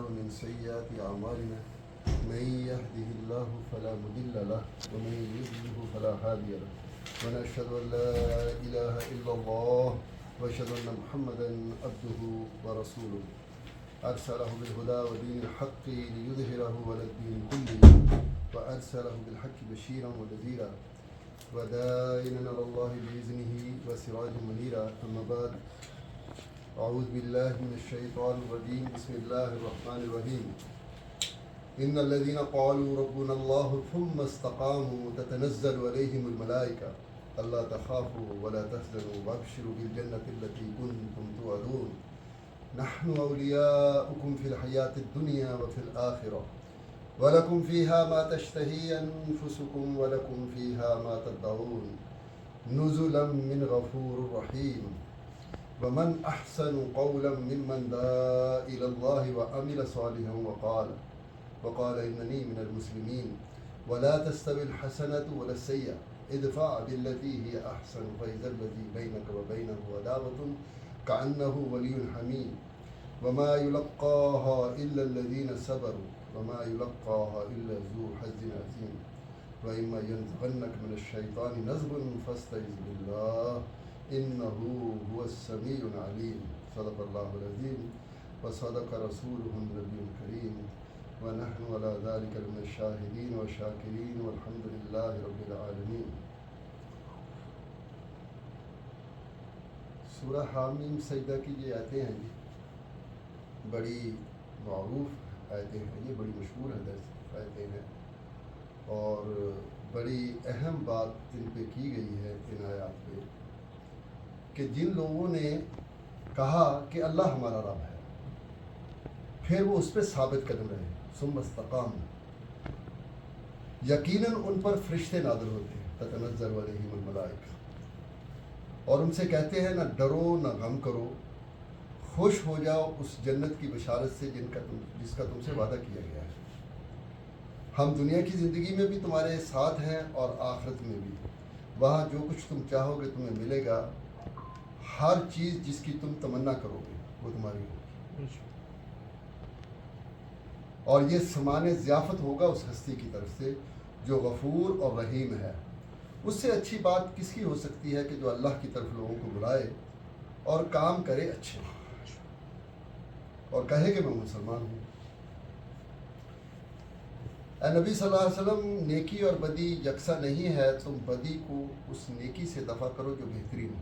من سيئات أعمالنا من يهده الله فلا مضل له ومن يضلل فلا هادي له ونشهد أن لا إله إلا الله وأشهد أن محمدا عبده ورسوله أرسله بالهدى ودين الحق ليظهره على الدين كله وأرسله بالحق بشيرا ونذيرا ودائنا إلى الله بإذنه وسراجا منيرا أما بعد أعوذ بالله من الشيطان الرجيم بسم الله الرحمن الرحيم إن الذين قالوا ربنا الله ثم استقاموا تتنزل عليهم الملائكة ألا تخافوا ولا تحزنوا وابشروا بالجنة التي كنتم توعدون نحن أولياؤكم في الحياة الدنيا وفي الآخرة ولكم فيها ما تشتهي أنفسكم ولكم فيها ما تدعون نزلا من غفور رحيم ومن أحسن قولا ممن دعا إلى الله وعمل صالحا وقال إنني من المسلمين ولا تستوي الحسنة ولا السيئة ادفع بالتي هي أحسن فإذا الذي بينك وبينه عداوة كأنه ولي حميم وما يلقاها إلا الذين صبروا وما يلقاها إلا ذو حظ عظيم وإما ينزغنك من الشيطان نزغ فاستعذ بالله إنه هو السميع العليم صدق الله العظيم وصدق رسوله النبي الكريم ونحن على ذلك من الشاهدين والشاكرين والحمد لله رب العالمين. سورہ حامیم سجدہ کی یہ آیتیں ہیں جی بڑی معروف آیتیں ہیں، یہ بڑی مشہور آیتیں ہیں اور بڑی اہم بات ان پہ کی گئی ہے ان آیات پہ کہ جن لوگوں نے کہا کہ اللہ ہمارا رب ہے پھر وہ اس پہ ثابت قدم رہے ثم استقاموا، یقیناً ان پر فرشتے نازل ہوتے ہیں تتنزل علیہم الملائکہ اور ان سے کہتے ہیں نہ ڈرو نہ غم کرو، خوش ہو جاؤ اس جنت کی بشارت سے جس کا تم سے وعدہ کیا گیا ہے. ہم دنیا کی زندگی میں بھی تمہارے ساتھ ہیں اور آخرت میں بھی، وہاں جو کچھ تم چاہو گے تمہیں ملے گا، ہر چیز جس کی تم تمنا کرو گے وہ تمہاری ہوگی اور یہ سامان ضیافت ہوگا اس ہستی کی طرف سے جو غفور اور رحیم ہے. اس سے اچھی بات کس کی ہو سکتی ہے کہ جو اللہ کی طرف لوگوں کو بلائے اور کام کرے اچھے اور کہے کہ میں مسلمان ہوں. اے نبی صلی اللہ علیہ وسلم، نیکی اور بدی یکساں نہیں ہے، تم بدی کو اس نیکی سے دفع کرو جو بہترین ہو.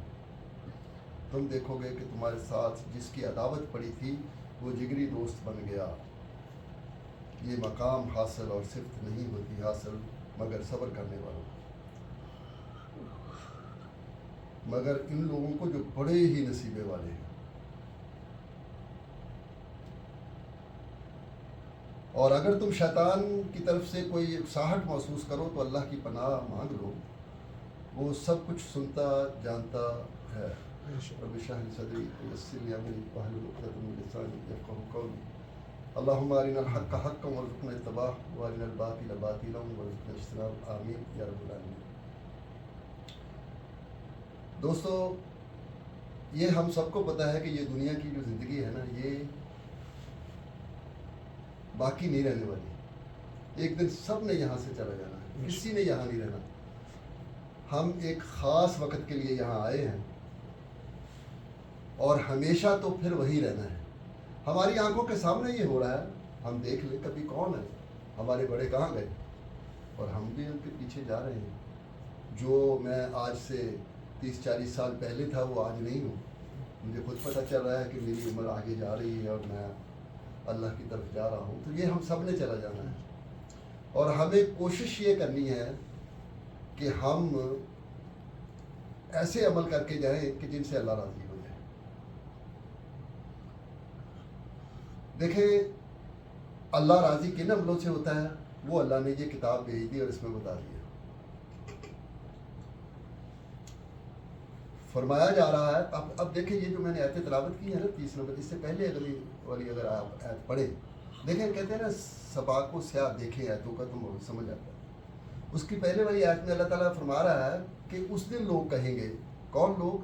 تم دیکھو گے کہ تمہارے ساتھ جس کی عداوت پڑی تھی وہ جگری دوست بن گیا. یہ مقام حاصل اور صفت نہیں ہوتی حاصل مگر صبر کرنے والوں، مگر ان لوگوں کو جو بڑے ہی نصیبے والے ہیں. اور اگر تم شیطان کی طرف سے کوئی اکساہٹ محسوس کرو تو اللہ کی پناہ مانگ لو، وہ سب کچھ سنتا جانتا ہے. رب اشرح لي صدري ويسر لي امري واحلل عقدة من لساني يفقهوا قولي اللهم ارنا الحق حقا وارزقنا اتباعه وارنا الباطل باطلا وارزقنا اجتنابه آمین یا رب العالمین. دوستو، یہ ہم سب کو پتہ ہے کہ یہ دنیا کی جو زندگی ہے نا، یہ باقی نہیں رہنے والی. ایک دن سب نے یہاں سے چلا جانا ہے، کسی نے یہاں نہیں رہنا. ہم ایک خاص وقت کے لیے یہاں آئے ہیں اور ہمیشہ تو پھر وہی رہنا ہے. ہماری آنکھوں کے سامنے یہ ہو رہا ہے، ہم دیکھ لیں کبھی کون ہے، ہمارے بڑے کہاں گئے اور ہم بھی ان کے پیچھے جا رہے ہیں. جو میں آج سے 30-40 سال پہلے تھا وہ آج نہیں ہوں. مجھے خود پتہ چل رہا ہے کہ میری عمر آگے جا رہی ہے اور میں اللہ کی طرف جا رہا ہوں. تو یہ ہم سب نے چلا جانا ہے اور ہمیں کوشش یہ کرنی ہے کہ ہم ایسے عمل کر کے جائیں کہ جن سے اللہ راضی ہو جائے. دیکھیں اللہ راضی کن عملوں سے ہوتا ہے، وہ اللہ نے یہ کتاب بھیج دی اور اس میں بتا دیا. فرمایا جا رہا ہے. اب دیکھیں یہ جو میں نے آیت تلاوت کی ہے نا 30 نمبر، اس سے پہلے اگلی والی اگر آپ آیت پڑھیں دیکھیں، کہتے ہیں نا صبا کو سیاہ دیکھیں آیتوں کا تم سمجھ آتا ہے. اس کی پہلے والی آیت میں اللہ تعالیٰ فرما رہا ہے کہ اس دن لوگ کہیں گے، کون لوگ؟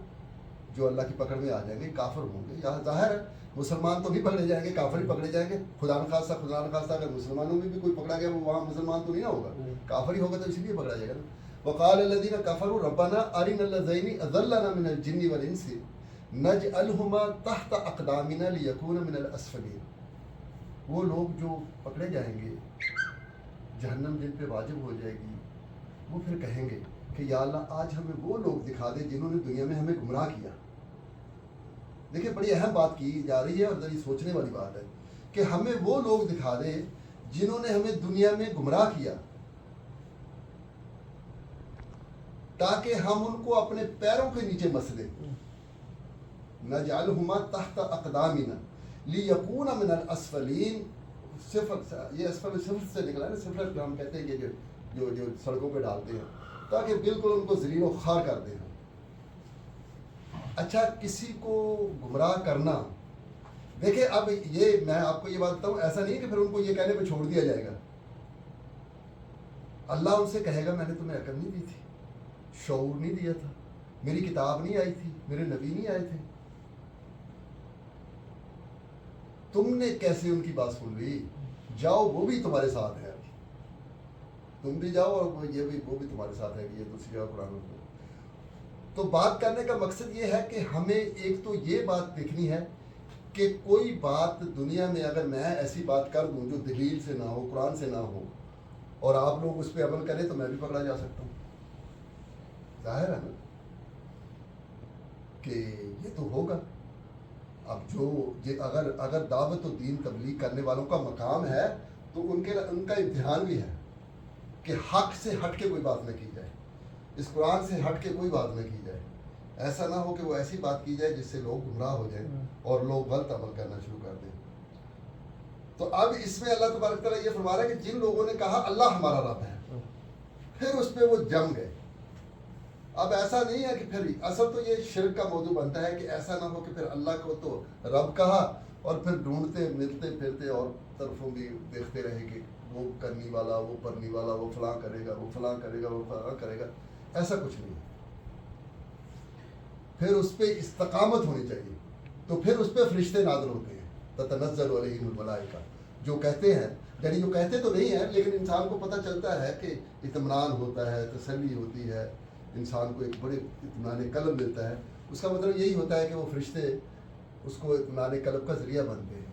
جو اللہ کی پکڑ میں آ جائیں گے کافر ہوں گے. یہاں ظاہر ہے مسلمان تو نہیں پکڑے جائیں گے, کافر ہی پکڑے جائیں گے. خدا نخواستہ اگر مسلمانوں میں بھی کوئی پکڑا گیا وہ وہاں مسلمان تو نہیں نہ ہوگا, کافر ہی ہوگا, تو اسی لیے پکڑا جائے گا نا. وقال الذين كفروا ربنا ارنا الذين اضلنا من الجن والانس نجعلهما تحت اقدامنا ليكون من الاسفلين. وہ لوگ جو پکڑے جائیں گے, جہنم جن پہ واجب ہو جائے گی, وہ پھر کہیں گے کہ یا اللہ آج ہمیں وہ لوگ دکھا دے جنہوں نے دنیا میں ہمیں گمراہ کیا. دیکھیں بڑی اہم بات کی جا رہی ہے اور ذرا سوچنے والی بات ہے کہ ہمیں وہ لوگ دکھا دے جنہوں نے ہمیں دنیا میں گمراہ کیا, تاکہ ہم ان کو اپنے پیروں کے نیچے مس دیں. نجعلہما تحت اقدامنا لیکون من الاسفلین. صفر, یہ اسفل صفر سے نکلا ہے نا, صفر جو ہم کہتے ہیں کہ جو سڑکوں پہ ڈالتے ہیں تاکہ بالکل ان کو ذلیل و خوار کر دیں. اچھا, کسی کو گمراہ کرنا, دیکھیں اب یہ میں آپ کو یہ بات بتاؤں, ایسا نہیں کہ پھر ان کو یہ کہنے پہ چھوڑ دیا جائے گا. اللہ ان سے کہے گا میں نے تمہیں عقل نہیں دی تھی, شعور نہیں دیا تھا, میری کتاب نہیں آئی تھی, میرے نبی نہیں آئے تھے, تم نے کیسے ان کی بات سن لی؟ جاؤ وہ بھی تمہارے ساتھ ہے, تم بھی جاؤ اور یہ بھی وہ بھی تمہارے ساتھ ہے. کہ یہ دوسری جگہ قرآن میں. تو بات کرنے کا مقصد یہ ہے کہ ہمیں ایک تو یہ بات دیکھنی ہے کہ کوئی بات دنیا میں اگر میں ایسی بات کر دوں جو دلیل سے نہ ہو, قرآن سے نہ ہو, اور آپ لوگ اس پہ عمل کریں تو میں بھی پکڑا جا سکتا ہوں. ظاہر ہے نا کہ یہ تو ہوگا. اب اگر دعوت و دین تبلیغ کرنے والوں کا مقام ہے تو ان کا امتحان بھی ہے کہ حق سے ہٹ کے کوئی بات نہ کی جائے, اس قرآن سے ہٹ کے کوئی بات نہ کی جائے. ایسا نہ ہو کہ وہ ایسی بات کی جائے جس سے لوگ گمراہ ہو جائیں اور لوگ غلط عمل کرنا شروع کر دیں. تو اب اس میں اللہ تبارک تعالیٰ یہ فرما رہا ہے کہ جن لوگوں نے کہا اللہ ہمارا رب ہے, پھر اس پہ وہ جم گئے. اب ایسا نہیں ہے کہ پھر اصل تو یہ شرک کا موضوع بنتا ہے کہ ایسا نہ ہو کہ پھر اللہ کو تو رب کہا اور پھر ڈھونڈتے ملتے پھرتے اور طرفوں بھی دیکھتے رہے کہ وہ کرنی والا, وہ پرنی والا, وہ فلاں کرے گا, وہ فلاں کرے گا, وہ فلاں کرے گا. ایسا کچھ نہیں ہے. پھر اس پہ استقامت ہونی چاہیے. تو پھر اس پہ فرشتے نازل ہوتے ہیں, تتنزل علیہم الملائکہ, جو کہتے ہیں, یعنی جو کہتے تو نہیں ہیں لیکن انسان کو پتہ چلتا ہے کہ اطمینان ہوتا ہے, تسلی ہوتی ہے, انسان کو ایک بڑے اطمینان قلب ملتا ہے. اس کا مطلب یہی ہوتا ہے کہ وہ فرشتے اس کو اطمینان قلب کا ذریعہ بنتے ہیں.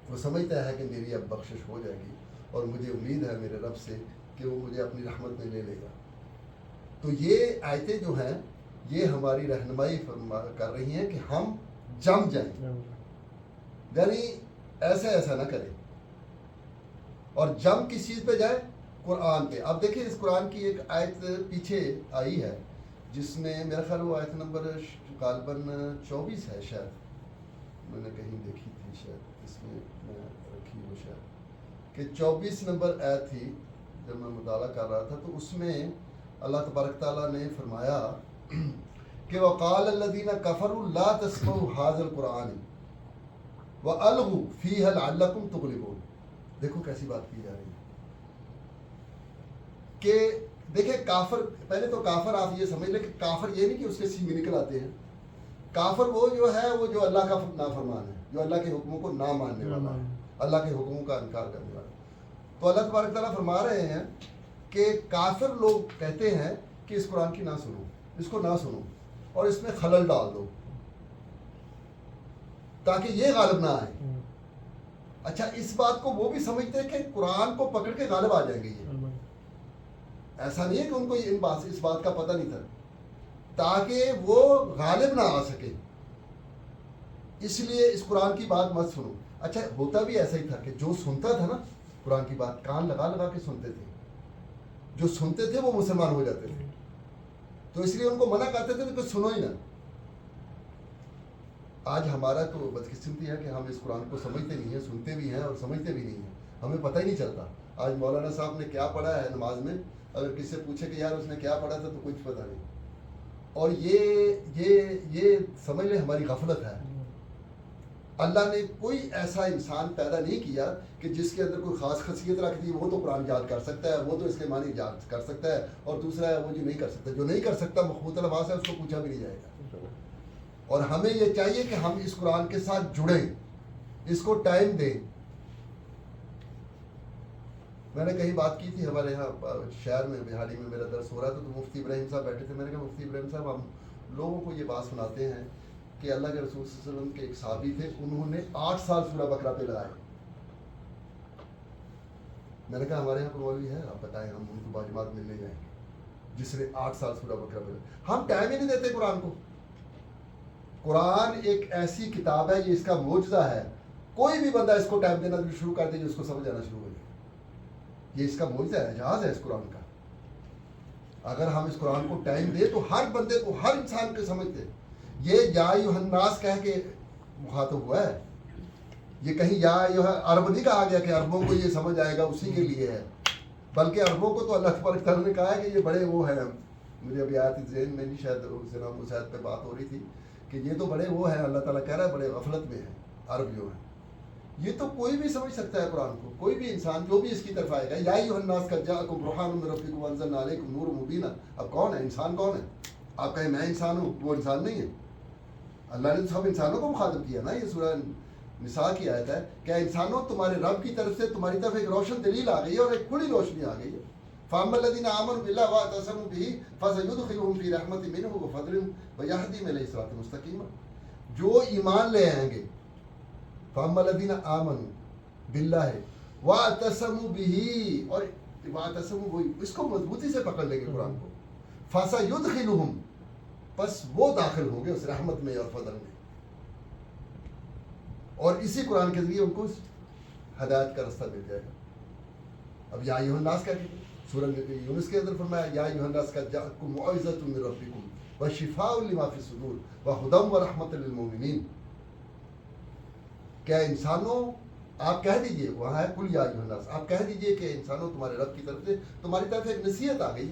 وہ سمجھتا ہے کہ میری اب بخشش ہو جائے گی اور مجھے امید ہے میرے رب سے کہ وہ مجھے اپنی رحمت میں لے لے گا. تو یہ آیتیں جو ہیں یہ ہماری رہنمائی کر رہی ہیں کہ ہم جم جائیں, یعنی ایسا نہ کریں. اور جم کس چیز پہ جائے؟ قرآن پہ. اب دیکھیں اس قرآن کی ایک آیت پیچھے آئی ہے جس میں میرا خیال وہ آیت نمبر غالباً 24 ہے شاید, میں نے کہیں دیکھی تھی شاید, اس میں رکھی وہ شاید کہ 24 نمبر آیت تھی جب میں مطالعہ کر رہا تھا. تو اس میں اللہ تبارک تعالیٰ نے فرمایا کہ وقال الذین کفروا لا تسمعوا هذا القرآن والغوا فیہ لعلکم تغلبون. دیکھو کیسی بات کی جا رہی ہے کہ دیکھیں کافر, پہلے تو کافر آپ یہ سمجھ لیں کہ کافر یہ نہیں کہ اس کے سینگ نکل آتے ہیں. کافر وہ جو ہے وہ جو اللہ کا نافرمان ہے, جو اللہ کے حکموں کو نہ ماننے والا ہے, اللہ کے حکموں کا انکار کرنے والا. تو اللہ تبارک تعالیٰ فرما رہے ہیں کہ کافر لوگ کہتے ہیں کہ اس قرآن کی نہ سنو, اس کو نہ سنو اور اس میں خلل ڈال دو تاکہ یہ غالب نہ آئے. اچھا, اس بات کو وہ بھی سمجھتے ہیں کہ قرآن کو پکڑ کے غالب آ جائیں گے. یہ ایسا نہیں ہے کہ ان کو اس بات کا پتہ نہیں تھا, تاکہ وہ غالب نہ آ سکے اس لیے اس قرآن کی بات مت سنو. اچھا, ہوتا بھی ایسا ہی تھا کہ جو سنتا تھا نا قرآن کی بات, کان لگا کے سنتے تھے, جو سنتے تھے وہ مسلمان ہو جاتے تھے. تو اس لیے ان کو منع کرتے تھے کہ سنو ہی نہ. آج ہمارا تو بدقسمتی ہے کہ ہم اس قرآن کو سمجھتے نہیں ہیں, سنتے بھی ہیں اور سمجھتے بھی نہیں ہیں, ہمیں پتہ ہی نہیں چلتا. آج مولانا صاحب نے کیا پڑھا ہے نماز میں, اگر کسی سے پوچھے کہ یار اس نے کیا پڑھا تھا تو کچھ پتہ نہیں. اور یہ سمجھ لیں ہماری غفلت ہے. اللہ نے کوئی ایسا انسان پیدا نہیں کیا کہ جس کے اندر کوئی خاص خاصیت رکھ دی, وہ تو قرآن یاد کر سکتا ہے, وہ تو اس کے معنی یاد کر سکتا ہے, اور دوسرا ہے وہ جو نہیں کر سکتا. جو نہیں کر سکتا مخبوط الفاظ ہے, اس کو پوچھا بھی نہیں جائے گا. اور ہمیں یہ چاہیے کہ ہم اس قرآن کے ساتھ جڑیں، اس کو ٹائم دیں. میں نے کہیں بات کی تھی، ہمارے یہاں شہر میں بہاڑی میں میرا درس ہو رہا تھا تو مفتی ابراہیم صاحب بیٹھے تھے. میں نے کہا مفتی ابراہیم صاحب ہم لوگوں کو یہ بات سناتے ہیں کہ اللہ کے رسول صلی اللہ علیہ وسلم کے ایک صحابی تھے، انہوں نے 8 سال سورہ بقرہ پہ لگائے. میں نے کہا ہمارے یہاں مولوی ہے، آپ بتائیں ہم ان کو باجماعت ملنے جائیں گے جس نے 8 سال سورہ بقرہ پہ لگائے. ہم ٹائم ہی نہیں دیتے قرآن کو. قرآن ایک ایسی کتاب ہے، یہ اس کا معجزہ ہے. کوئی بھی بندہ اس کو ٹائم دینا شروع کر دے جو اس کو سمجھ آنا شروع ہو جائے. یہ اس کا معجزہ ہے، اعجاز ہے اس قرآن کا. اگر ہم اس قرآن کو ٹائم دیں تو ہر بندے کو، ہر انسان کو سمجھتے. یہ یا ایھا الناس کہہ کے مخاطب ہوا ہے، یہ کہیں یا عرب نہیں کہا گیا کہ عربوں کو یہ سمجھ آئے گا اسی کے لیے ہے، بلکہ عربوں کو تو اللہ تبارک تعالیٰ نے کہا ہے کہ یہ بڑے وہ ہیں. مجھے ابھی آیت ذہن میں نہیں، شاید جناب مساعد پہ بات ہو رہی تھی کہ یہ تو بڑے وہ ہیں، اللہ تعالیٰ کہہ رہا ہے بڑے غفلت میں ہیں عرب جو ہیں. یہ تو کوئی بھی سمجھ سکتا ہے قرآن کو، کوئی بھی انسان جو بھی اس کی طرف آئے گا. یا ایھا الناس قد جاءکم برہان من ربکم وانزلنا علیکم نورا مبینا. اب کون ہے انسان؟ کون ہے؟ آپ کہیں میں انسان ہوں، وہ انسان نہیں ہے. اللہ نے سب انسانوں کو مخاطب کیا نا. یہ سورہ نساء کی آیت ہے کہ انسانوں تمہارے رب کی طرف سے تمہاری طرف ایک روشن دلیل آ گئی ہے اور ایک کھلی روشنی آ گئی ہے. فَأَمَّا الَّذِينَ آمَنُوا بِاللَّهِ وَاعْتَصَمُوا بِهِ فَسَيُدْخِلُهُمْ فِي رَحْمَةٍ مِّنْهُ وَفَضْلٍ وَيَهْدِيهِمْ إِلَىٰ صِرَاطٍ مُّسْتَقِيمٍ. جو ایمان لے آئیں گے، فَأَمَّا الَّذِينَ آمَنُوا بِاللَّهِ وَاعْتَصَمُوا بِهِ، اور وَاعْتَصَمُوا وہی اس کو مضبوطی سے پکڑ لیں گے قرآن کو. فَسَيُدْخِلُهُمْ، پس وہ داخل ہوں گے اس رحمت میں اور فضل میں، اور اسی قرآن کے ذریعے ان کو ہدایت کا راستہ مل جائے گا. اب یا ایھا الناس کا سورہ یونس کے اندر فرمایا یا ایھا الناس قد جاءکم موعظۃ من ربکم وشفاء لما فی الصدور وہدی ورحمۃ للمؤمنین. کیا انسانوں، آپ کہہ دیجئے، وہاں ہے قل یا ایھا الناس، آپ کہہ دیجئے کہ انسانوں تمہارے رب کی طرف سے تمہاری طرف ایک نصیحت آ گئی.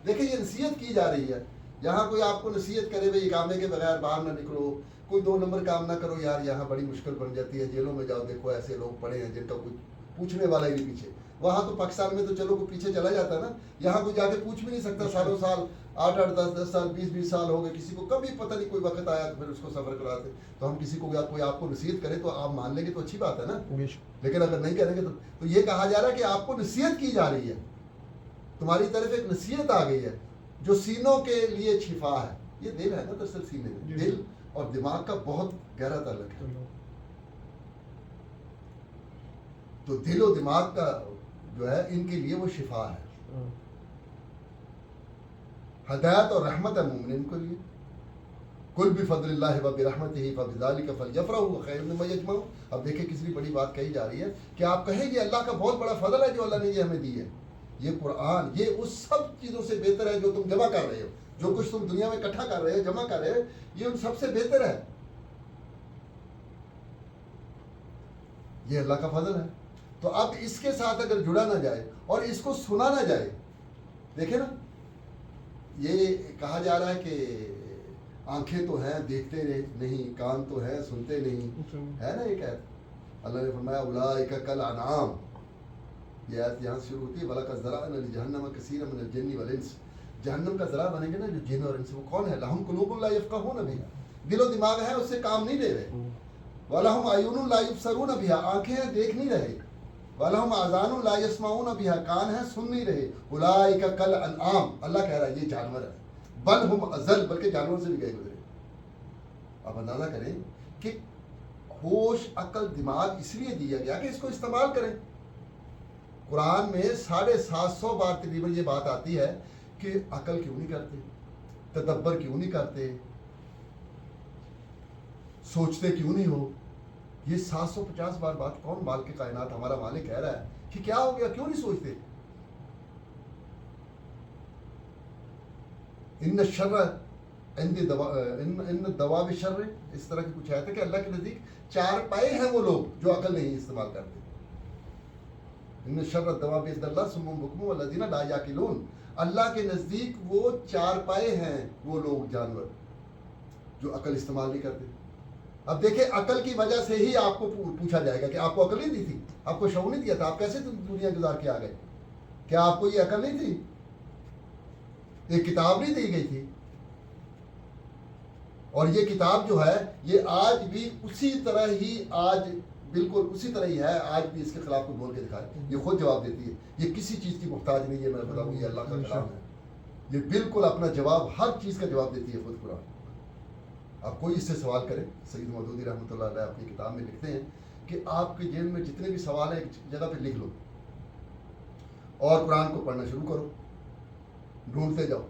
دیکھیں یہ نصیحت کی جا رہی ہے. یہاں کوئی آپ کو نصیحت کرے بھائی اقامے کے بغیر باہر نہ نکلو، کوئی 2 نمبر کام نہ کرو، یار یہاں بڑی مشکل بن جاتی ہے، جیلوں میں جاؤ دیکھو ایسے لوگ پڑے ہیں جن کا کوئی پوچھنے والا ہی نہیں پیچھے. وہاں تو پاکستان میں تو چلو کوئی پیچھے چلا جاتا ہے نا، یہاں کوئی جا کے پوچھ بھی نہیں سکتا. سالوں سال 8 10 سال 20 سال ہو گئے، کسی کو کبھی پتہ نہیں، کوئی وقت آیا تو پھر اس کو سفر کراتے. تو ہم کسی کو کوئی آپ کو نصیحت کرے تو آپ مان لیں گے تو اچھی بات ہے نا. لیکن اگر نہیں کریں گے تو یہ کہا جا رہا ہے کہ آپ کو نصیحت کی جا رہی ہے، تمہاری طرف ایک نصیحت آ گئی ہے جو سینوں کے لیے شفا ہے. یہ دل ہے نا دراصل، سینے میں دل اور دماغ کا بہت گہرا تعلق ہے. تو دل و دماغ کا جو ہے ان کے لیے وہ شفا ہے، ہدایت اور رحمت ہے مومنین کے لیے. قل بفضل اللہ وبرحمتہ فبذلک فلیفرحوا خیر مما یجمعون. اب دیکھیں کتنی بڑی بات کہی جا رہی ہے کہ آپ کہیں یہ اللہ کا بہت بڑا فضل ہے جو اللہ نے یہ ہمیں دی ہے. یہ قرآن یہ اس سب چیزوں سے بہتر ہے جو تم جمع کر رہے ہو، جو کچھ تم دنیا میں اکٹھا کر رہے ہو، جمع کر رہے ہو، یہ ان سب سے بہتر ہے. یہ اللہ کا فضل ہے. تو اب اس کے ساتھ اگر جڑا نہ جائے اور اس کو سنا نہ جائے، دیکھیں نا یہ کہا جا رہا ہے کہ آنکھیں تو ہیں دیکھتے نہیں، کان تو ہیں سنتے نہیں، ہے نا. یہ کہتے اللہ نے فرمایا اولئک کالانعام. یہ آیت یہاں سے شروع ہوتی ہے وَلَقَدْ ذَرَأْنَا لِجَهَنَّمَ كَثِيرًا مِنَ الْجِنِّ وَالْإِنسِ. جہنم کا ذرا بنیں گے نا جو جن اور انس، وہ کون ہے؟ لَهُمْ قُلُوبٌ لَا يَفْقَهُونَ بِهَا، دل و دماغ ہے اس سے کام نہیں لے رہے. وَلَهُمْ أَعْيُنٌ لَا يُبْصِرُونَ بِهَا، آنکھیں ہیں دیکھ نہیں رہے. وَلَهُمْ آذَانٌ لَا يَسْمَعُونَ بِهَا، کان ہیں سن نہیں رہے. أُولَئِكَ كَالْأَنْعَامِ، اللہ کہہ رہا ہے یہ جانور ہے. بل ہم اضل، بلکہ جانور سے بھی گئے گزرے. آپ اندازہ کریں کہ ہوش عقل دماغ اس لیے دیا گیا کہ اس کو استعمال کریں. قرآن میں 750 بار تقریباً یہ بات آتی ہے کہ عقل کیوں نہیں کرتے، تدبر کیوں نہیں کرتے، سوچتے کیوں نہیں ہو. یہ 750 بار بات کون مالک کائنات ہمارا مالک کہہ رہا ہے کہ کیا ہو گیا، کیوں نہیں سوچتے. ان الشر ان دواب شر، اس طرح کی کچھ آیت ہے کہ اللہ کے نزدیک 4 پائے ہیں وہ لوگ جو عقل نہیں استعمال کرتے. ان شر الدواب عند اللہ صم بکم والذین لا یعقلون. اللہ کے نزدیک وہ 4 پائے ہیں وہ لوگ جانور جو عقل استعمال نہیں کرتے. اب دیکھیں عقل کی وجہ سے ہی آپ کو پوچھا جائے گا کہ آپ کو عقل نہیں دی تھی، آپ کو شعور نہیں دیا تھا، آپ کیسے دنیا گزار کے آ گئے؟ کیا آپ کو یہ عقل نہیں تھی؟ ایک کتاب نہیں دی گئی تھی؟ اور یہ کتاب جو ہے یہ آج بھی اسی طرح ہی آج بالکل اسی طرح ہی ہے، آج بھی اس کے خلاف کو بول کے دکھائے، یہ خود جواب دیتی ہے، یہ کسی چیز کی محتاج نہیں ہے، میں بتاؤں یہ اللہ کا کلام ہے، یہ بالکل اپنا جواب ہر چیز کا جواب دیتی ہے خود قرآن۔ آپ کوئی اس سے سوال کریں، سید مودودی رحمۃ اللہ علیہ اپنی کتاب میں لکھتے ہیں کہ آپ کے ذہن میں جتنے بھی سوال ہیں ایک جگہ پہ لکھ لو اور قرآن کو پڑھنا شروع کرو، ڈھونڈتے جاؤ،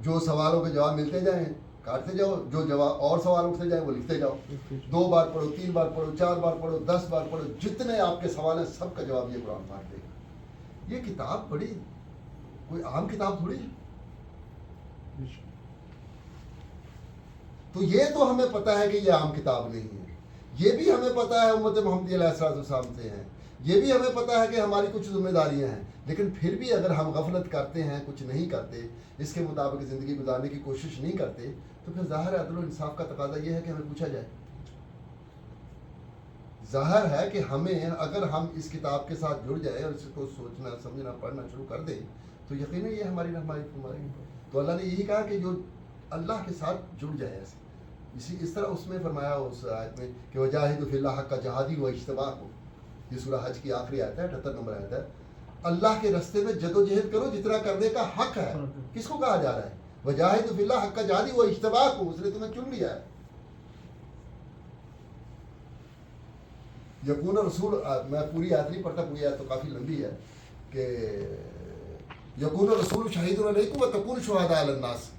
جو سوالوں کے جواب ملتے جائیں کاٹتے جاؤ، جو جواب اور سوال اٹھتے جائیں وہ لکھتے جاؤ، 2 بار پڑھو، 3 بار پڑھو، 4 بار پڑھو، 10 بار پڑھو، جتنے آپ کے سوال ہیں سب کا جواب یہ قرآن پاک دے گا۔ یہ کتاب بڑی کوئی عام کتاب تھوڑی ہے، تو یہ تو ہمیں پتہ ہے کہ یہ عام کتاب نہیں ہے، یہ بھی ہمیں پتہ ہے امت محمدی علیہ السلام سے ہیں، یہ بھی ہمیں پتہ ہے کہ ہماری کچھ ذمہ داریاں ہیں، لیکن پھر بھی اگر ہم غفلت کرتے ہیں، کچھ نہیں کرتے، اس کے مطابق زندگی گزارنے کی کوشش نہیں کرتے، تو پھر ظاہر ہے عدل و انصاف کا تقاضا یہ ہے کہ ہمیں پوچھا جائے۔ ظاہر ہے کہ ہمیں اگر ہم اس کتاب کے ساتھ جڑ جائیں اور اس کو سوچنا سمجھنا پڑھنا شروع کر دیں تو یقیناً یہ ہماری رہنمائی فرمائے گی۔ تو اللہ نے یہی کہا کہ جو اللہ کے ساتھ جڑ جائے ایسے، اس طرح اس میں فرمایا اس آیت میں کہ وجاہدوا فی اللہ حق جہادی و اجتباکم، یہ سورہ حج کی آخری آیت ہے، 78 نمبر آیت ہے۔ اللہ کے راستے میں جد و جہد کرو جتنا کرنے کا حق ہے۔ کس کو کہا جا رہا ہے؟ وجاہدوا فی اللہ حق جہادی و اجتباکم، اس نے تمہیں چن لیا ہے۔ یکون رسول، میں پوری آیت نہیں پڑھتا، پوری آیت تو کافی لمبی ہے، کہ یکون رسول شہید علیکم و تکون شہداء علی الناس،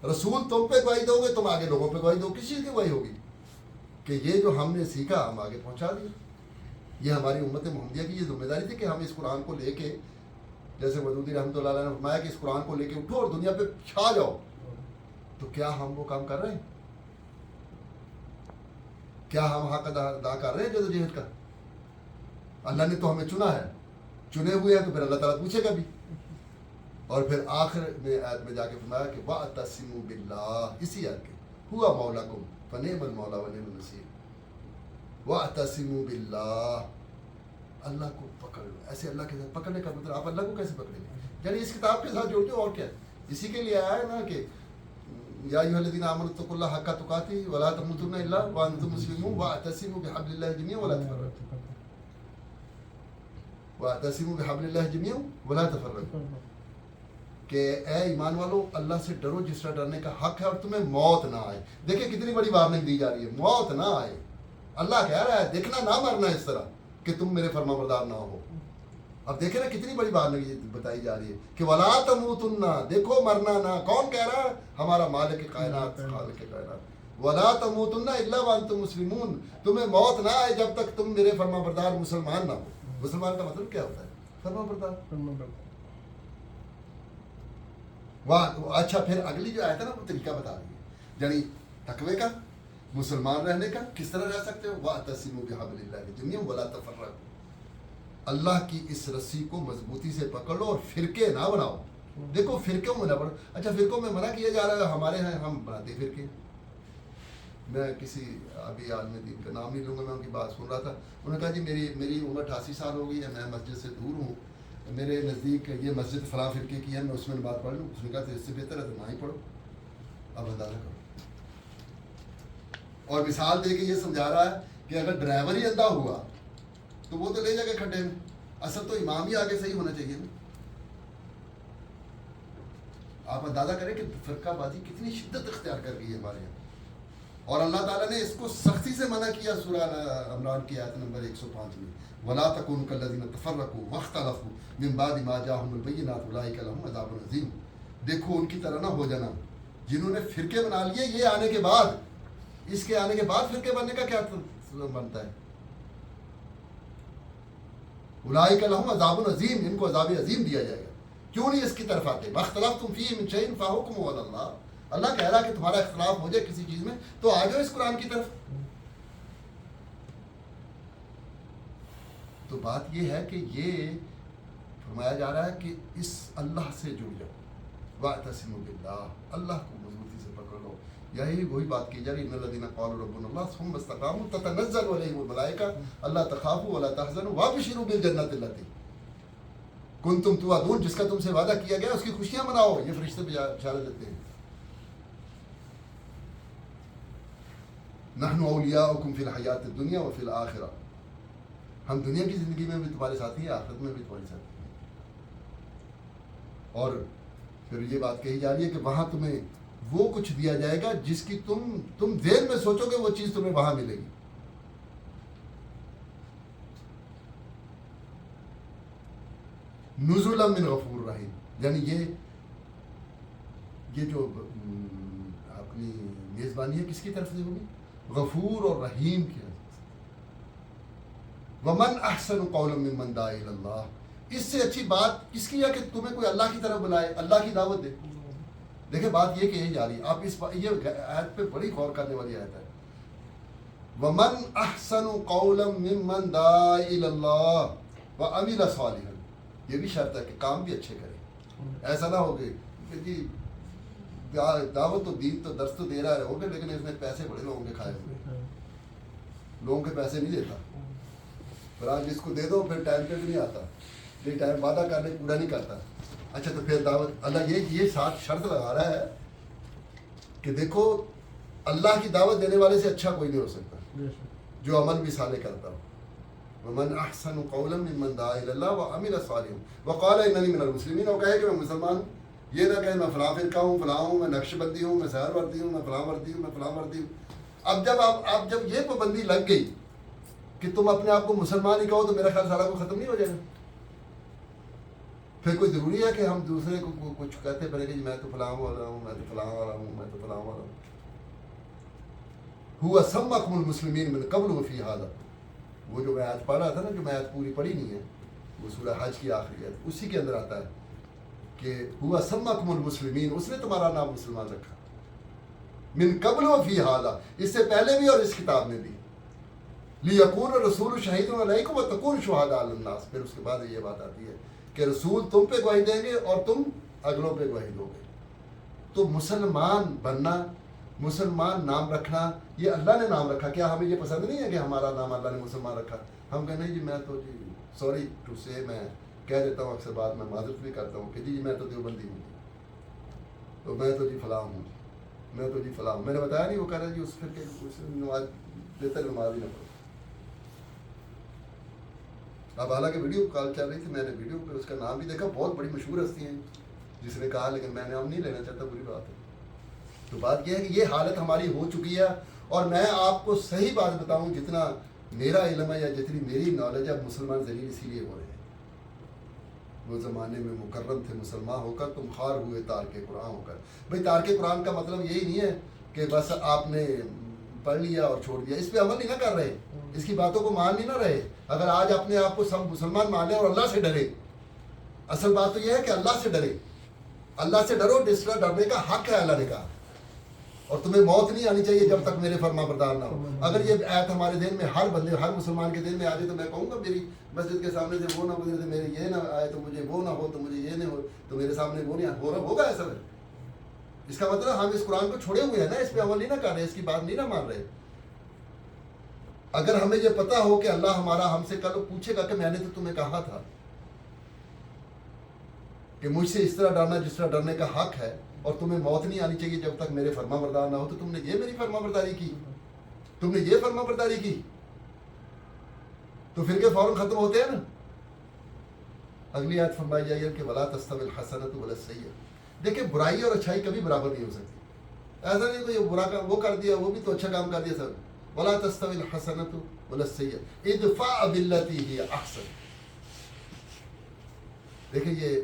رسول تم پہ گواہی دو گے، تم آگے لوگوں پہ گواہی دو۔ کس چیز کی گواہی ہوگی؟ کہ یہ جو ہم نے سیکھا ہم آگے پہنچا دیا۔ یہ ہماری امت محمدیہ کی یہ ذمہ داری تھی کہ ہم اس قرآن کو لے کے، جیسے مودودی رحمۃ اللہ علیہ نے فرمایا کہ اس قرآن کو لے کے اٹھو اور دنیا پہ چھا جاؤ، تو کیا ہم وہ کام کر رہے ہیں؟ کیا ہم حق ادا کر رہے ہیں جد و جہد کا؟ اللہ نے تو ہمیں چنا ہے، چنے ہوئے ہیں تو پھر اللہ تعالیٰ پوچھے گا بھی۔ اور پھر آخر میں آیت میں جا کے فرمایا کہ وَاعْتَصِمُوا بِاللَّهِ، اسی آیت کے هُوَ مَوْلَاكُمْ فَنِعْمَ الْمَوْلَىٰ وَنِعْمَ النَّصِيرُ۔ وَاعْتَصِمُوا بِاللَّهِ، اللہ کو پکڑ لو۔ ایسے اللہ کے ساتھ پکڑنے کا مطلب آپ اللہ کو کیسے پکڑیں گے؟ یعنی اس کتاب کے ساتھ جوڑ دو، اور کیا ہے؟ اسی کے لیے آیا ہے نا کہ یا ایھا الذین آمنوا اتقوا اللہ حق تقاتہ ولا تموتن الا وانتم مسلمون واعتصموا بحبل اللہ جميعا ولا تفرقوا، واعتصموا بحبل اللہ جميعا ولا تفرقوا، کہ اے ایمان والو اللہ سے ڈرو جس طرح ڈرنے کا حق ہے اور تمہیں موت نہ آئے۔ دیکھیں کتنی بڑی وارننگ دی جا رہی ہے، موت نہ آئے۔ اللہ کہہ رہا ہے دیکھنا نہ مرنا اس طرح کہ تم میرے فرما بردار نہ ہو۔ اب دیکھیں نا کتنی بڑی وارننگ بتائی جا رہی ہے کہ ولا تموتن، دیکھو مرنا نہ، کون کہہ رہا ہے؟ ہمارا مالک کائنات، خالق کائنات۔ ولا تموتن الا وانتم مسلمون، تمہیں موت نہ آئے جب تک تم میرے فرما بردار مسلمان نہ ہو۔ مسلمان کا مطلب کیا ہوتا ہے؟ فرما بردار۔ اچھا پھر اگلی جو آیت ہے نا وہ طریقہ بتا رہی ہے، یعنی تقوی کا، مسلمان رہنے کا، کس طرح رہ سکتے ہو؟ وَاعْتَصِمُوا بِحَبْلِ اللَّهِ جَمِيعًا وَلَا تَفَرَّقُوا، اللہ کی اس رسی کو مضبوطی سے پکڑ لو اور فرقے نہ بناؤ۔ دیکھو فرقوں میں نہ بڑھو۔ اچھا فرقوں میں منع کیا جا رہا ہے، ہمارے ہیں ہم بناتے فرقے۔ میں کسی ابھی عالم دین کا نام نہیں لوں گا، میں ان کی بات سن رہا تھا، انہوں نے کہا جی میری عمر 88 سال ہو گئی ہے، میں مسجد سے دور ہوں، میرے نزدیک یہ مسجد فلاں فرقے کی ہے، میں اس میں نماز پڑھ لوں۔ اس نے کہا تو اس سے بہتر ہے تو نہ ہی پڑھو، اب اندازہ کرو۔ اور مثال دے کے یہ سمجھا رہا ہے کہ اگر ڈرائیور ہی اندھا ہوا تو وہ تو لے جا کے کھڈے میں، اصل تو امام ہی آگے صحیح ہونا چاہیے نا۔ آپ اندازہ کریں کہ فرقہ بازی کتنی شدت اختیار کر گئی ہے ہمارے یہاں، اور اللہ تعالیٰ نے اس کو سختی سے منع کیا سورہ عمران کی آیت نمبر 105 میں، وَلَا تَكُونُوا كَالَّذِينَ تَفَرَّقُوا وَاخْتَلَفُوا مِن بَعْدِ مَا جَاءَهُمُ الْبَيِّنَاتُ أُولَٰئِكَ لَهُمْ عَذَابٌ عَظِيمٌ۔ دیکھو ان کی طرح نہ ہو جانا جنہوں نے فرقے بنا لیے، یہ آنے کے بعد، اس کے آنے کے بعد فرقے بننے کا کیا بنتا ہے؟ اولئک لہم عذاب عظیم، ان کو عذاب عظیم دیا جائے گا۔ کیوں نہیں اس کی طرف آتے؟ واختلفتم فیہ من شیء فحکمہ الی اللہ، اللہ کہہ رہا کہ تمہارا اختلاف ہو جائے کسی چیز میں تو آ جاؤ اس قرآن کی طرف۔ تو بات یہ ہے کہ یہ فرمایا جا رہا ہے کہ اس اللہ سے جڑ جاؤ، واعتصموا باللہ، اللہ کو مضبوطی سے پکڑ لو۔ یہی وہی بات کی جا رہی، ان الذین قالوا ربنا اللہ ثم استقاموا تتنزل علیہم الملائکہ الا تخافوا ولا تحزنوا وابشروا بالجنۃ التی کنتم توعدون، جس کا تم سے وعدہ کیا گیا اس کی خوشیاں مناؤ۔ یہ فرشتے بشارت دیتے ہیں۔ نحن اولیاؤکم فی الحیات الدنیا وفی الآخرہ، ہم دنیا کی زندگی میں بھی تمہارے ساتھی ہیں، آخرت میں بھی تمہارے ساتھی ہیں. اور پھر یہ بات کہی جا رہی ہے کہ وہاں تمہیں وہ کچھ دیا جائے گا جس کی تم ذہن میں سوچو گے وہ چیز تمہیں وہاں ملے گی. نزلا من غفور رحیم، یعنی یہ جو اپنی میزبانی ہے کس کی طرف سے ہوگی؟ غفور اور رحیم کی طرف سے. ومن احسن قولا ممن دعا الی اللہ، اس سے اچھی بات کس کی ہے کہ تمہیں کوئی اللہ کی طرف بلائے، اللہ کی دعوت دے. دیکھیں بات یہ کہی جا رہی ہے، آپ یہ آیت پہ بڑی غور کرنے والی آیت ہے. ومن احسن قولا ممن دعا الی اللہ وعمل صالحا، یہ بھی شرط ہے کہ کام بھی اچھے کریں. ایسا نہ ہو کہ جی دعوت تو دین تو درس تو دے رہا ہے ہوگا لیکن اس نے پیسے بڑے لوگوں کے کھائے ہوئے، لوگوں کے پیسے نہیں دیتا. پھر آج جس کو دے دو پھر ٹائم پہ بھی نہیں آتا، یہ ٹائم وعدہ کرنے پورا نہیں کرتا. اچھا تو پھر دعوت اللہ یہ ساتھ شرط لگا رہا ہے کہ دیکھو اللہ کی دعوت دینے والے سے اچھا کوئی نہیں ہو سکتا جو عمل بھی صالح کرتا ہو. ومن احسن قولا ممن دعا الی اللہ وعمل صالحا وقال اننی من المسلمین، اور کہے کہ میں مسلمان ہوں. یہ نہ کہے میں فلاں فرقہ ہوں، فلاں ہوں، میں نقش بندی ہوں، میں سہر وردی ہوں، میں فلاں وردی ہوں، میں فلاں وردی ہوں. اب جب یہ پابندی لگ گئی کہ تم اپنے آپ کو مسلمان ہی کہو تو میرا خیال سارا کو ختم نہیں ہو جائے گا. پھر کوئی ضروری ہے کہ ہم دوسرے کو کچھ کہتے پڑے کہ میں تو فلاں والا ہوں، میں تو فلاں والا ہوں، میں تو فلاں والا ہوں. ہوا سماکم المسلمین من قبل وفی ھذا، وہ جو میں آیت پڑھ رہا تھا نا، جو میں آیت پوری پڑھی نہیں ہے، وہ سورہ حج کی آخری آیت، اسی کے اندر آتا ہے کہ ہوا سماکم المسلمین، اس نے تمہارا نام مسلمان رکھا. من قبل وفی ھذا، اس سے پہلے بھی اور اس کتاب میں بھی. لیکون الرسول شہید علیکم وتکونوا شہداء علی الناس، پھر اس کے بعد یہ بات آتی ہے کہ رسول تم پہ گواہی دیں گے اور تم اگلوں پہ گواہی دو گے. تو مسلمان بننا، مسلمان نام رکھنا، یہ اللہ نے نام رکھا. کیا ہمیں یہ پسند نہیں ہے کہ ہمارا نام اللہ نے مسلمان رکھا؟ ہم کہیں نہیں جی میں تو جی سوری ٹو سے، میں کہہ دیتا ہوں اکثر بات میں معذرت بھی کرتا ہوں کہ جی میں تو دیوبندی ہوں، تو میں تو جی فلاں ہوں، میں تو جی فلاں ہوں. میں نے بتایا نہیں، وہ کہہ رہا جی اس پھر کہ نماز بہتر نماز ہی نہ پڑھو. اب حالانکہ ویڈیو کال چل رہی تھی، میں نے ویڈیو پہ اس کا نام بھی دیکھا، بہت بڑی مشہور ہستی ہیں جس نے کہا، لیکن میں نام نہیں لینا چاہتا، بری بات ہے. تو بات یہ ہے کہ یہ حالت ہماری ہو چکی ہے. اور میں آپ کو صحیح بات بتاؤں، جتنا میرا علم ہے یا جتنی میری نالج ہے، مسلمان ذلیل اسی لیے ہو رہے ہیں. وہ زمانے میں مکرم تھے مسلمان ہو کر، تم خوار ہوئے تارک قرآن ہو کر. بھائی تارک قرآن کا مطلب یہی نہیں ہے کہ بس آپ نے پڑھ لیا اور چھوڑ دیا، اس پہ عمل نہیں نہ کر رہے، اس کی باتوں کو مان نہیں نہ رہے. اگر آج اپنے آپ کو سب مسلمان مان لیں اور اللہ سے ڈرے، اصل بات تو یہ ہے کہ اللہ سے ڈرے. اللہ سے ڈرو، جس طرح ڈرنے کا حق ہے اللہ نے کہا. اور تمہیں موت نہیں آنی چاہیے جب تک میرے فرما بردار نہ ہو. اگر یہ آیت ہمارے دین میں، ہر بندے، ہر مسلمان کے دین میں آ جائے تو میں کہوں گا میری مسجد کے سامنے سے وہ نہ گزرے تو میرے یہ نہ آئے تو مجھے وہ نہ ہو، تو مجھے یہ نہ ہو تو میرے سامنے وہ نہیں ہو رہا ہوگا ایسا. اس کا مطلب ہم اس قرآن کو چھوڑے ہوئے ہیں نا، اس پہ عمل نہیں نہ کر رہے، اس کی بات نہیں نہ مان رہے. اگر ہمیں یہ پتا ہو کہ اللہ ہمارا ہم سے کل پوچھے گا کہ میں نے تو تمہیں کہا تھا کہ مجھ سے اس طرح ڈرنا جس طرح ڈرنے کا حق ہے، اور تمہیں موت نہیں آنی چاہیے جب تک میرے فرما بردار نہ ہو، تو تم نے یہ میری فرما برداری کی، تم نے یہ فرما برداری کی، تو فرقے فوراً ختم ہوتے ہیں نا. اگلی آیت فرمائی جائے گی کہ ولا تستوی الحسنۃ ولا السیئۃ. دیکھیں برائی اور اچھائی کبھی برابر نہیں ہو سکتی. ایسا نہیں کہ برا کام وہ کر دیا، وہ بھی تو اچھا کام کر دیا سب. ولا تستوی الحسنۃ ولا السیئۃ ادفع بالتی ہی احسن. دیکھیں یہ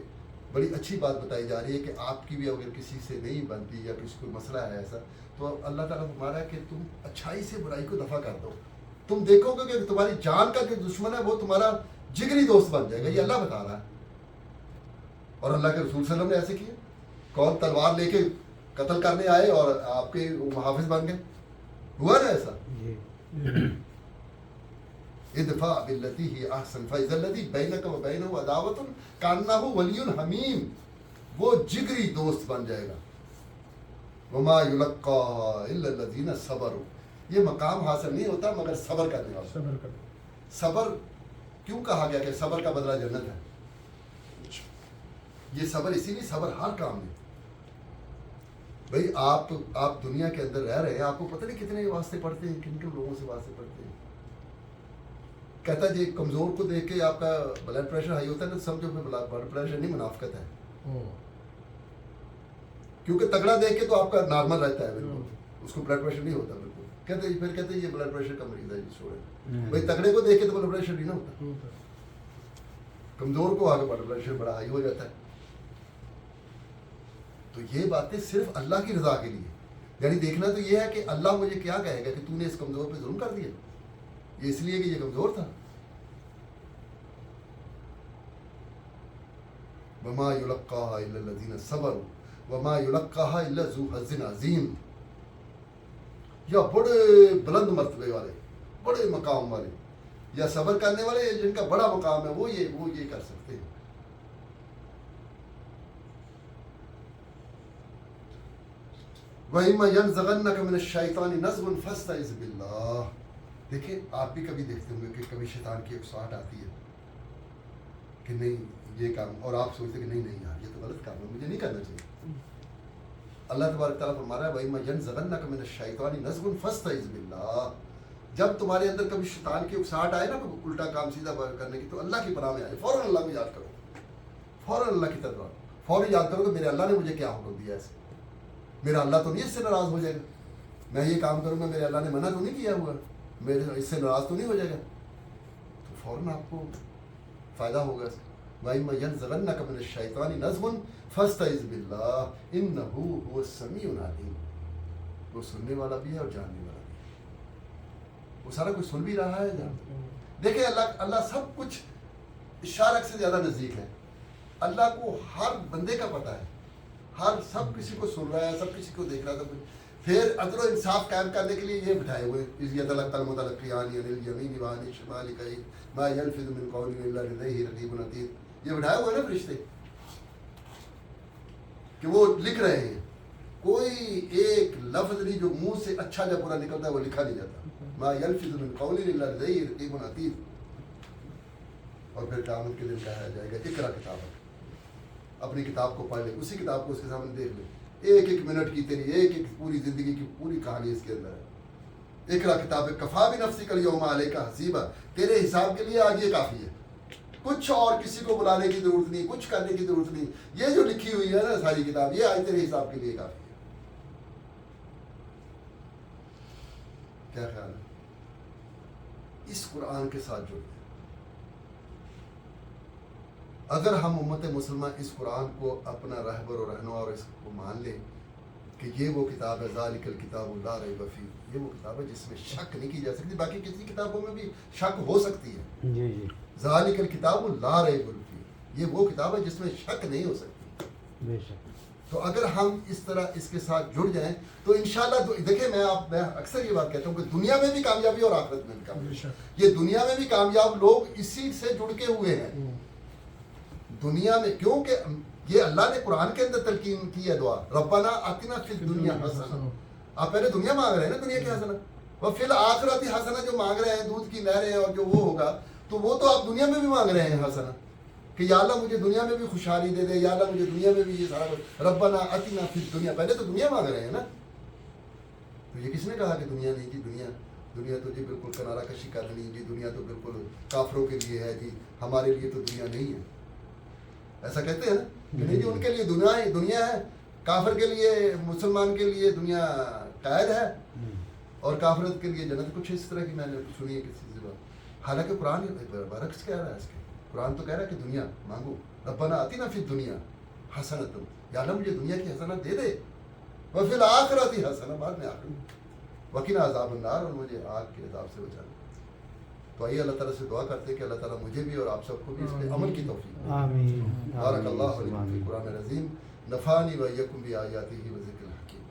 بڑی اچھی بات بتائی جا رہی ہے کہ آپ کی بھی اگر کسی سے نہیں بنتی یا کسی کوئی مسئلہ ہے ایسا، تو اللہ تعالیٰ فرما رہا ہے کہ تم اچھائی سے برائی کو دفع کر دو. تم دیکھو گے کہ تمہاری جان کا جو دشمن ہے وہ تمہارا جگری دوست بن جائے گا. یہ اللہ بتا رہا ہے. اور اللہ کے رسول صلی اللہ علیہ وسلم نے ایسے کیا. کون تلوار لے کے قتل کرنے آئے اور آپ کے محافظ بن گئے؟ ہوا نا ایسا. ادفع بالتی ہی احسن فاذا الذی بینک وبینہ عداوۃ کانہ ولی حمیم. وہ جگری دوست بن جائے گا. وما یلقیٰ الا الذین صبروا. یہ مقام حاصل نہیں ہوتا مگر صبر کرنے والا. صبر کیوں کہا گیا کہ صبر کا بدلہ جنت ہے؟ یہ صبر اسی لیے، صبر ہر کام میں. بھائی آپ دنیا کے اندر رہ رہے ہیں, آپ کو پتہ نہیں کتنے واسطے پڑھتے ہیں, کن کن لوگوں سے واسطے پڑھتے ہیں. کہتا جی کمزور کو دیکھ کے آپ کا بلڈ پریشر ہائی ہوتا ہے نا, سمجھو بلڈ پریشر نہیں منافقت ہے, کیونکہ تگڑا دیکھ کے تو آپ کا نارمل رہتا ہے بالکل, اس کو بلڈ پریشر نہیں ہوتا بالکل. کہتے پھر کہتے یہ بلڈ پریشر کا مریض ہے جی چھوڑے. بھائی تگڑے کو دیکھ کے تو بلڈ پریشر نہیں نا ہوتا, کمزور کو آگے بلڈ پریشر بڑا ہائی ہو جاتا ہے. تو یہ باتیں صرف اللہ کی رضا کے لیے, یعنی دیکھنا تو یہ ہے کہ اللہ مجھے کیا کہے گا کہ تو نے اس کمزور پہ ظلم کر دیا, یہ اس لیے کہ یہ کمزور تھا. وما یلقاها الا الذین صبروا وما یلقاها الا ذو حظ عظیم. یا بڑے بلند مرتبے والے, بڑے مقام والے, یا صبر کرنے والے جن کا بڑا مقام ہے, وہ یہ کر سکتے ہیں. وَإِمَّا يَنزَغَنَّكَ مِنَ الشَّيْطَانِ نَزْغٌ فَاسْتَعِذْ بِاللَّهِ. دیکھیں آپ بھی کبھی دیکھتے ہوں گے کہ کبھی شیطان کی اکساہٹ آتی ہے کہ نہیں یہ کام, اور آپ سوچتے کہ نہیں یار یہ تو غلط کام ہے, مجھے نہیں کرنا چاہیے. اللہ تبارک تعالیٰ فرما رہا ہے وَإِمَّا يَنزَغَنَّكَ مِنَ الشَّيْطَانِ نَزْغٌ فَاسْتَعِذْ بِاللَّهِ. جب تمہارے اندر کبھی شیطان کی اکساہٹ آئے نا الٹا کام سیدھا کرنے کی, تو اللہ کی پناہ میں آئے, فوراً اللہ کو یاد کرو, فوراً اللہ کی طرف فوراً یاد کرو کہ میرے اللہ نے مجھے کیا حکم دیا ہے. میرا اللہ تو نہیں اس سے ناراض ہو جائے گا, میں یہ کام کروں گا میرے اللہ نے منع تو نہیں کیا ہوا, میرے اس سے ناراض تو نہیں ہو جائے گا, تو فوراً آپ کو فائدہ ہوگا. وَإِمَّا يَنزَغَنَّكَ مِنَ الشَّيْطَانِ نَزْغٌ فَاسْتَعِذْ بِاللَّهِ إِنَّهُ هُوَ السَّمِيعُ الْعَلِيمُ. وہ سننے والا بھی ہے اور جاننے والا بھی ہے, وہ سارا کچھ سن بھی رہا ہے, جانتا. دیکھیں اللہ سب کچھ اشارت سے زیادہ نزدیک ہے. اللہ کو ہر بندے کا پتہ ہے, سب کسی کو سن رہا ہے, سب کسی کو دیکھ رہا ہے. پھر عدل و انصاف قائم کرنے کے لیے یہ بٹھائے ہوئے یہ بٹھائے ہوئے نا فرشتے کہ وہ لکھ رہے ہیں. کوئی ایک لفظ نہیں جو منہ سے اچھا جب برا نکلتا ہے وہ لکھا نہیں جاتا. ما یلفظ من قول الا لدیہ رقیب عتید. اور پھر قیامت کے دن کہا جائے گا اقرا کتابک, اپنی کتاب کو پڑھ لے, اسی کتاب کو اس کے سامنے دیکھ لے, ایک ایک منٹ کی تیری ایک پوری زندگی کی پوری کہانی اس کے اندر ہے. اقرا کتابک کفا بنفسک الیوم علیک حسیبا. تیرے حساب کے لیے آج یہ کافی ہے, کچھ اور کسی کو بلانے کی ضرورت نہیں, کچھ کرنے کی ضرورت نہیں. یہ جو لکھی ہوئی ہے نا ساری کتاب, یہ آج تیرے حساب کے لیے کافی ہے. کیا خیال ہے؟ اس قرآن کے ساتھ جڑ. اگر ہم امت مسلمہ اس قرآن کو اپنا رہبر و رہنما اور اس کو مان لیں کہ یہ وہ کتاب ہے, ذالک الکتاب لا ریب فیہ, یہ وہ کتاب ہے جس میں شک نہیں کی جا سکتی. باقی کسی کتابوں میں بھی شک ہو سکتی ہے, جی. ذالک الکتاب لا ریب فیہ, یہ وہ کتاب ہے جس میں شک نہیں ہو سکتی, بے شک. تو اگر ہم اس طرح اس کے ساتھ جڑ جائیں تو انشاءاللہ دیکھیں میں اکثر یہ بات کہتا ہوں کہ دنیا میں بھی کامیابی اور آخرت میں بھی کامیابی. یہ دنیا میں بھی کامیاب لوگ اسی سے جڑ کے ہوئے ہیں دنیا میں, کیونکہ یہ اللہ نے قرآن کے اندر تلقین کی ہے دعا, ربنا آتنا فی الدنیا حسنہ. آپ پہلے دنیا مانگ رہے ہیں نا, دنیا کی حسنہ, اور فی الآخرت حسنہ جو مانگ رہے ہیں, دودھ کی نہریں اور جو وہ ہوگا, تو وہ تو آپ دنیا میں بھی مانگ رہے ہیں حسنہ کہ یا اللہ مجھے دنیا میں بھی خوشحالی دے دے, یا اللہ مجھے دنیا میں بھی یہ سارا کچھ. ربنا آتنا فی الدنیا, پہلے تو دنیا مانگ رہے ہیں نا. تو یہ کس نے کہا کہ دنیا نہیں جی, دنیا تو جی بالکل کنارہ کشی کرنی جی, دنیا تو بالکل کافروں کے لیے ہے جی, ہمارے لیے تو دنیا نہیں ہے. ایسا کہتے ہیں نا کہ نہیں جی ان کے لیے دنیا ہے, کافر کے لیے, مسلمان کے لیے دنیا قید ہے, اور کافرت کے لیے جنت. کچھ اس طرح کی میں نے سنی ہے کسی سے بات. حالانکہ قرآن برعکس کہہ رہا ہے اس کے. قرآن تو کہہ رہا ہے کہ دنیا مانگو, ربنا آتنا فی الدنیا حسنۃ, یا اللہ مجھے دنیا کی حسنت دے دے, وفی الآخرۃ حسنہ, بعد میں آخرت, وقنا عذاب النار, اور مجھے آگ کے عذاب سے بچا. تو آئیے اللہ تعالیٰ سے دعا کرتے ہیں کہ اللہ تعالیٰ مجھے بھی اور آپ سب کو بھی اس پہ عمل کی توفیق دے. آمین. بارک اللہ علیکم فی القرآن العظیم, نفعنی و ایکم بآیاتہ و ذکر الحکیم.